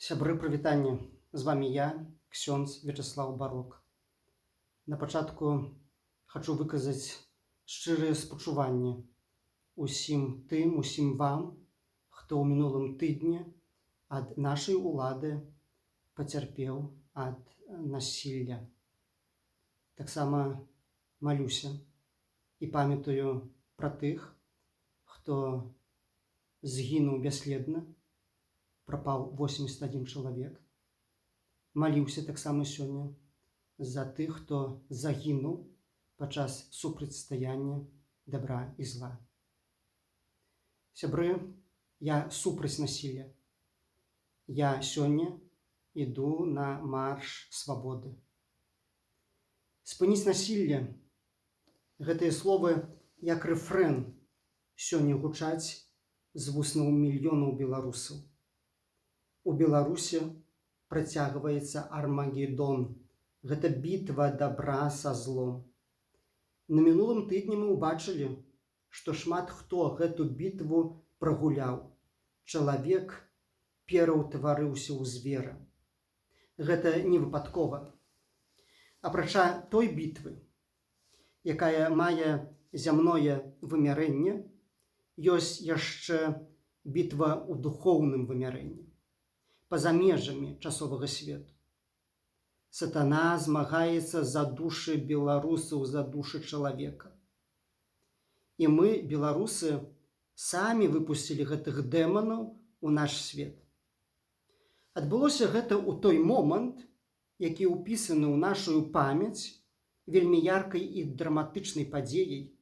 Сябры, прывітанне! З вами я, ксёндз Вячеслаў Барок. На пачатку хачу выказаць шчырыя спачуванні усім вам, хто ў мінулым тыдні ад нашай улады пацярпеў ад насілля. Таксама малюся і памятаю пра тых, хто згінуў бясследна, прапаў 81 чалавек. Маліўся таксама сёння за тых, хто загінуў падчас супрацьстаяння дабра і зла. Сябры, я супраць насілля. Я сёння іду на марш свабоды. Спыніць насілля – гэтыя словы як рэфрэн сёння гучаць з вуснаў мільёнаў беларусаў. У Беларусі працягваецца Армагеддон. Гэта бітва дабра са злом. На мінулым тыдні мы ўбачылі, што шмат хто гэту бітву прагуляў. Чалавек пераўтварыўся ў звера. Гэта не выпадкова. Апрача той бітвы, якая мае зямное вымярэнне, ёсць яшчэ бітва ў духоўным вымярэнні, па-за межамі часовага свету. Сатана змагаецца за душы беларусаў, за душы чалавека. І мы, беларусы, самі выпусцілі гэтых дэманаў у наш свет. Адбылося гэта ў той момант, які ўпісаны ў нашу памяць вельмі яркай і драматычнай падзеяй.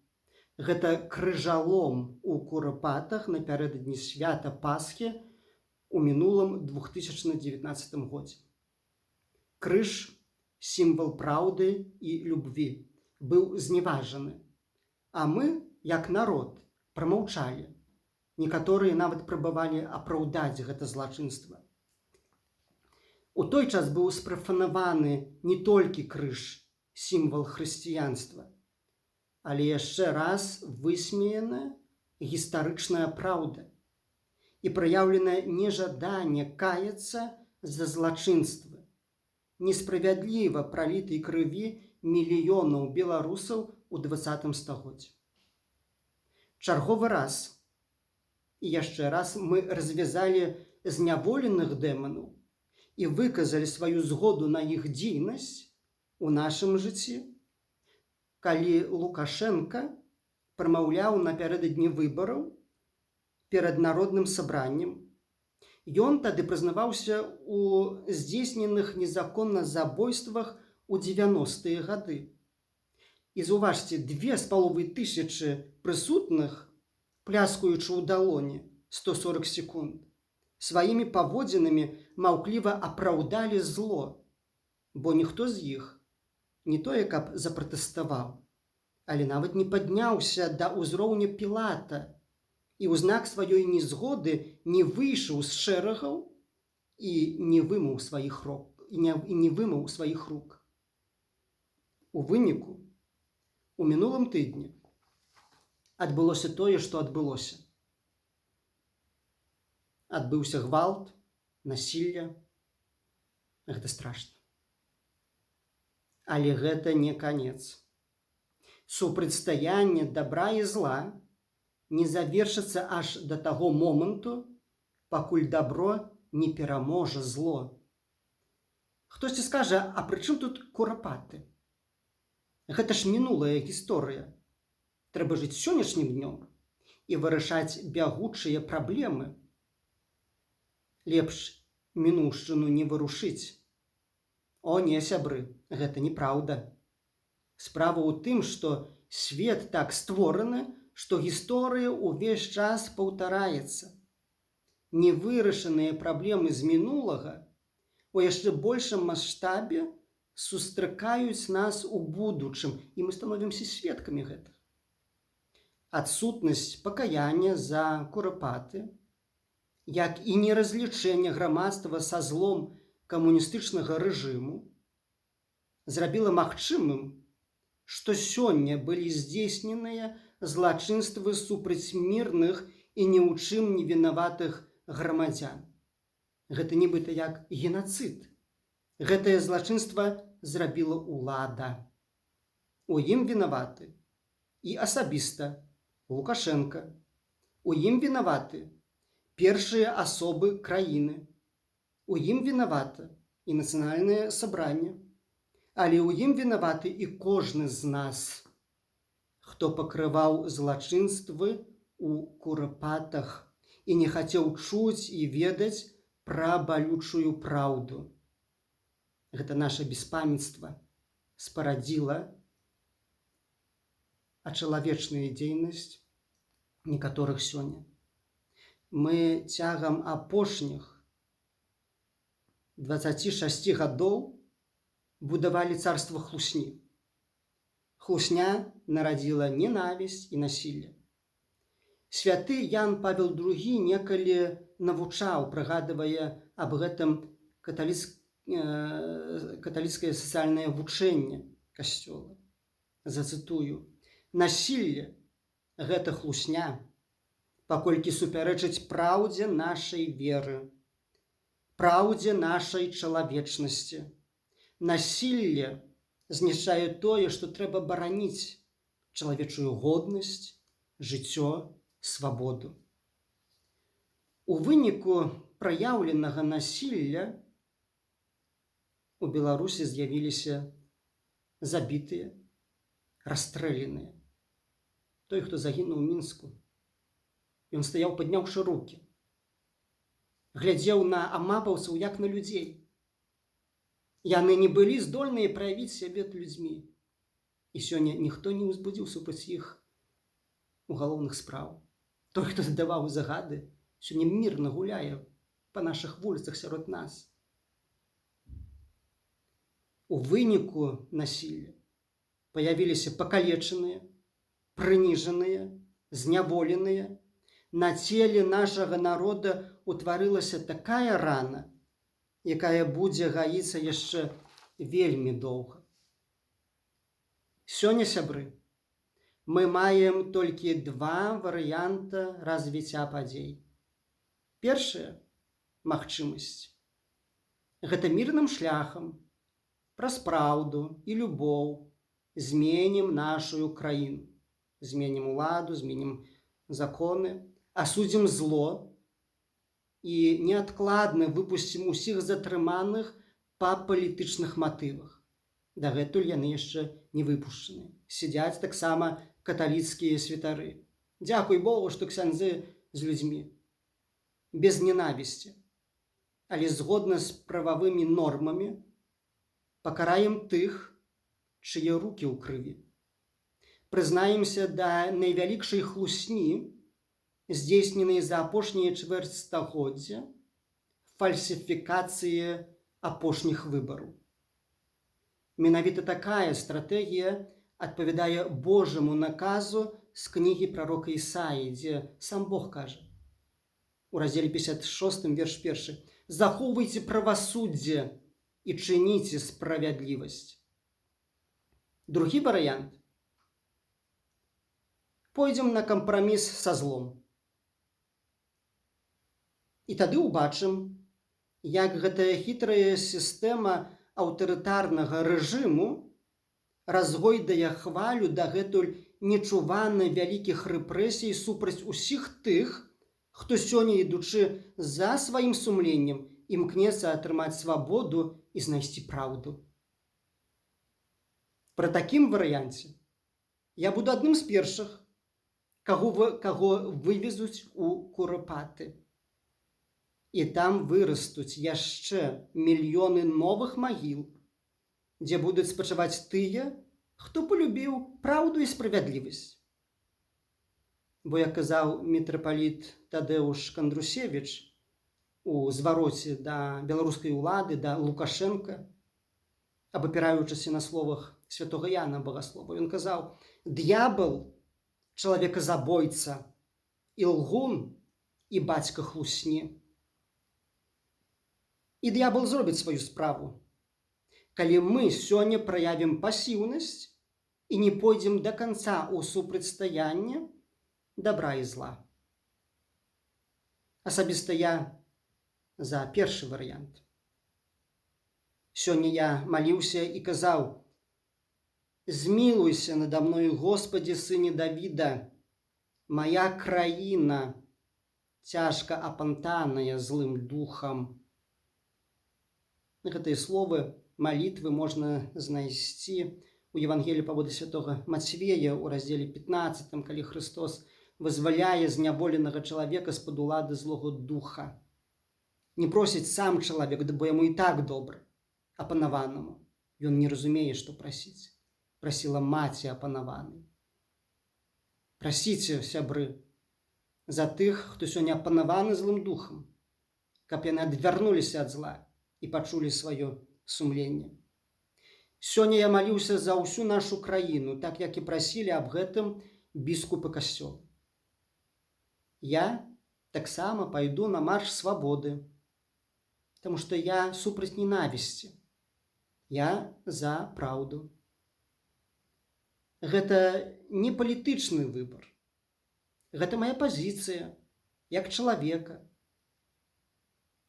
Гэта крыжалом у Курапатах напярэдадні свята Пасхі у мінулым 2019 годзе. Крыж, сімвал праўды і любві, быў зневажаны. А мы, як народ, прамаўчалі. Некаторыя нават прабавалі апраўдаць гэта злачынства. У той час быў спрафанаваны не толькі крыж, сімвал хрысціянства, але яшчэ раз высмеяна гістарычная праўда і праяўлена нежаданне каяцца за злачынствы, несправядліва пралітай крыві мільёнаў беларусаў у 20 стагоддзі. Чарговы раз і яшчэ раз мы развязалі зняволеных дэманаў і выказалі сваю згоду на іх дзейнасць у нашым жыцці, калі Лукашенка прамаўляў напярэдадні выбараў перад народным сабраннем. Ён тады прызнаваўся ў здзейсненых незаконна забойствах у 90-е гады. І заўважце, 2500 прысутных, пляскаючы ў далоні 140 секунд, сваімі паводзінамі маўкліва апраўдалі зло, бо ніхто з іх не тое, каб запратэставаў, але нават не падняўся да ўзроўня Пілата і ў знак сваёй незгоды не выйшаў з шэрагаў і не вымыў сваіх рук. У выніку, у мінулым тыдні адбылося тое, што адбылося. Адбыўся гвалт, насілля. Гэта страшна. Але гэта не канец. Супрацьстаянне дабра і зла не завершыцца аж да таго моманту, пакуль дабро не пераможа зло. Хтосьці скажа, а пры чым тут Курапаты? Гэта ж мінулая гісторыя. Трэба жыць сённяшнім днём і вырашаць бягучыя праблемы. Лепш мінуўшчыну не варушыць. О, не, сябры, гэта неправда. Справа ў тым, што свет так створаны, што гісторыя ўвесь час паўтараецца. Невырашаныя праблемы з мінулага у яшчэ большым маштабе сустракаюць нас у будучым, і мы становімся сведкамі гэтага. Адсутнасць пакаяння за Курапаты, як і неразлічэнне грамадства са злом камуністычнага рэжыму, зрабіла магчымым, што сёння былі здзейсненыя злачынствы супраць мірных і ні ў чым не вінаватых грамадзян. Гэта нібыта як генацыд. Гэтае злачынства зрабіла ўлада. У ім вінаваты і асабіста Лукашенка. У ім вінаваты першыя асобы краіны. У ім вінавата і нацыянальнае сабранне. Але ў ім вінаваты і кожны з нас, хто пакрываў злачынствы ў курапатах і не хацеў чуць і ведаць пра балючую праўду. Гэта наша беспамятства спарадзіла ачалавечную дзейнасць некаторых сёння. Мы цягам апошніх 26 гадоў будавалі царства хлусні. Хлусня нарадзіла ненавісць і насілле. Святы Ян Павел II некалі навучаў, прыгадвае аб гэтым каталіцкае сацыяльнае вучэнне касцёла. Зацытую: «Насілле – гэта хлусня, паколькі супярэчыць праўдзе нашай веры, праўдзе нашай чалавечнасці. Насілле знішчае тое, што трэба бараніць: чалавечую годнасць, жыццё, свабоду». У выніку праяўленага насілля у Беларусі з'явіліся забітыя, расстрэленыя. Той, хто загінуў у Мінску, ён стаяў, падняўшы рукі, глядзеў на амапаўцаў як на людзей. Яны не былі здольныя праявіць сябе людзьмі. І сёння ніхто не ўзбудзіў супраць іх угалоўных спраў. Той, хто задаваў загады, сёння мірна гуляе па нашых вуліцах сярод нас. У выніку насілля паявіліся пакалечаныя, прыніжаныя, зняволеныя. На целе нашага народа утварылася такая рана, якая будзе гаіцца яшчэ вельмі доўга. Сёння, сябры, мы маем толькі два варыянта развіцця падзей. Першая магчымасць – гэта мірным шляхам, праз праўду і любоў зменім нашу краіну, зменім уладу, зменім законы, асудзім зло і неадкладна выпусцім усіх затрыманых па палітычных матывах. Дагэтуль яны яшчэ не выпушчаны. Сядзяць таксама каталіцкія святары. Дзякуй Богу, што ксяндзы з людзьмі. Без ненавісці, але згодна з прававымі нормамі пакараем тых, чые рукі ў крыві. Прызнаемся да найвялікшай хлусні, здзейсненай за апошнія чвэрць стагоддзя, фальсіфікацыі апошніх выбараў. Менавіта такая стратэгія адпавядае Божаму наказу з кнігі прарока Ісаі, дзе сам Бог кажа у раздзеле 56, верш 1: «Захоўвайце правасуддзе і чыніце справядлівасць». Другі варыянт – пойдзем на кампраміс са злом. І тады ўбачым, як гэтая хітрая сістэма аўтарытарнага рэжыму разгойдае хвалю дагэтуль нечувана вялікіх рэпрэсій супраць усіх тых, хто сёння, ідучы за сваім сумленнем, імкнецца атрымаць свабоду і знайсці праўду. Пры такім варыянце я буду адным з першых, каго вывезуць у курапаты. І там вырастуць яшчэ мільёны новых магіл, дзе будуць спачываць тыя, хто полюбіў праўду і справядлівасць. Бо, як казаў мітрапаліт Тадэуш Кандрусевіч у звароце да беларускай улады, да Лукашенка, абапіраючыся на словах святога Яна Багаслова, ён казаў: «Д'ябал – чалавеказабойца, і лгун, і бацька хлусні». І д'ябал зробіць сваю справу, калі мы сёння праявім пасіўнасць і не пойдзем да канца ў супрацьстаянне добра і зла. Асабіста я за першы варыянт. Сёння я маліўся і казаў: «Змілуйся надо мною, Господи, сыне Давіда, моя краіна, цяжка апантаная злым духам». Гэтыя словы малітвы можна знайсці у Евангеліі паводле святога Мацвея у раздзеле 15, калі Христос вызваляе зняволенага чалавека з-пад улады злога духа. Не просіць сам чалавек, бо яму і так добра, апанаванаму. Ён не разумее, што прасіць. Прасіла маці апанаванай. Прасіце, сябры, за тых, хто сёння апанаваны злым духам, каб яны адвярнуліся ад зла і пачулі сваё сумленне. Сёння я маліўся за ўсю нашу краіну, так як і прасілі аб гэтым біскупы касцёла. Я таксама пайду на марш свабоды, таму што я супраць ненавісці. Я за праўду. Гэта не палітычны выбар. Гэта моя пазіцыя, як чалавека.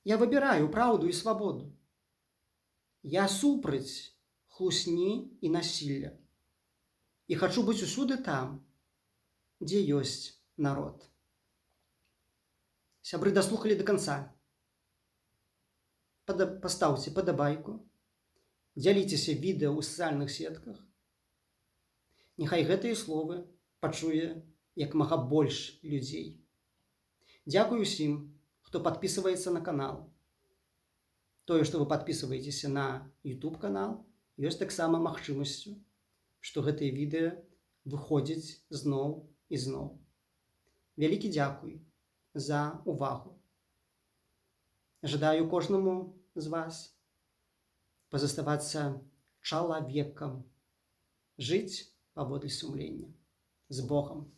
Я выбіраю праўду і свабоду. Я супраць хлусні і насілля. І хачу быць усюды там, дзе ёсць народ. Сябры даслухалі до конца. Пастаўце падабайку, дзяліцеся відэа ў сацыяльных сетках. Няхай гэтыя словы пачуе як мага больш людзей. Дзякую усім, хто падпісваецца на канал. Тое, што вы падпісваецеся на YouTube канал, ёсць таксама магчымасцю, што гэтыя відэа выходзяць зноў і зноў. Вялікі дзякуй за увагу. Жадаю кожнаму з вас пазаставацца чалавекам, жыць паводле сумлення. З Богом!